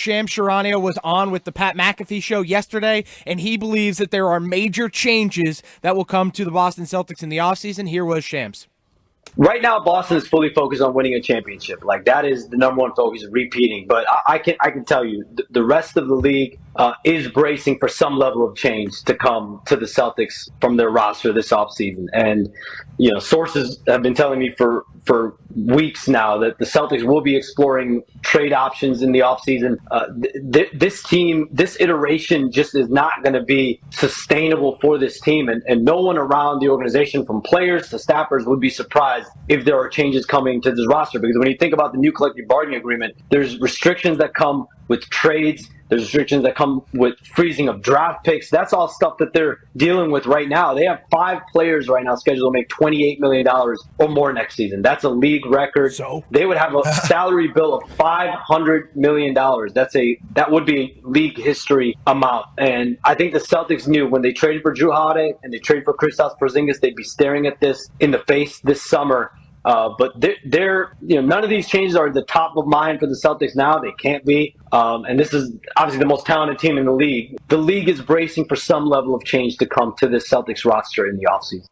Sham Charania was on with the Pat McAfee show yesterday, and he believes that there are major changes that will come to the Boston Celtics in the offseason. Here was Shams. Right now, Boston is fully focused on winning a championship. Like, that is the number one focus, repeating. But I can tell you, the rest of the league is bracing for some level of change to come to the Celtics from their roster this offseason. And, sources have been telling me for weeks now that the Celtics will be exploring trade options in the offseason. This team, this iteration just is not going to be sustainable for this team. And no one around the organization, from players to staffers, would be surprised if there are changes coming to this roster. Because when you think about the new collective bargaining agreement, there's restrictions that come with trades. There's restrictions that come with freezing of draft picks. That's all stuff that they're dealing with right now. They have 5 players right now scheduled to make $28 million or more next season. That's a league record. So they would have a salary bill of $500 million. That would be league history amount. And I think the Celtics knew when they traded for Jrue Holiday and they traded for Kristaps Porzingis, they'd be staring at this in the face this summer. But none of these changes are at the top of mind for the Celtics now. They can't be. And this is obviously the most talented team in the league. The league is bracing for some level of change to come to this Celtics roster in the offseason.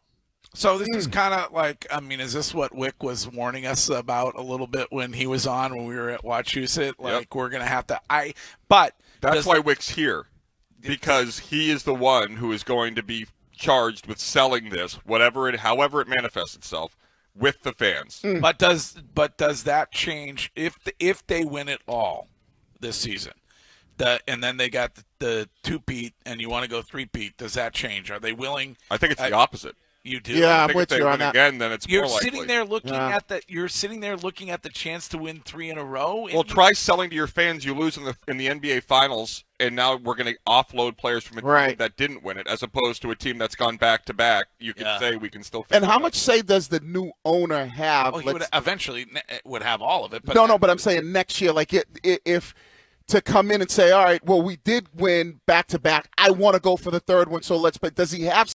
So this is kind of like, is this what Wick was warning us about a little bit when he was on, when we were at Wachusett? Like, we're going to have to but that's why Wick's here, because he is the one who is going to be charged with selling this, however it manifests itself, with the fans. But does that change if they win it all this season? And then they got the 2-peat, and you want to go 3-peat. Does that change? Are they willing? I think it's the opposite. You do. Yeah, I think I'm with if they you win on that. again, then it's You're more likely. sitting there looking at the. You're sitting there looking at the chance to win 3 in a row. Well, try selling to your fans. You lose in the NBA Finals, and now we're going to offload players from a team that didn't win it, as opposed to a team that's gone back to back. You can say we can still. And how much say does the new owner have? Well, he would eventually would have all of it. But but I'm saying next year, like if to come in and say, all right, well, we did win back to back. I want to go for the third one, so let's. But does he have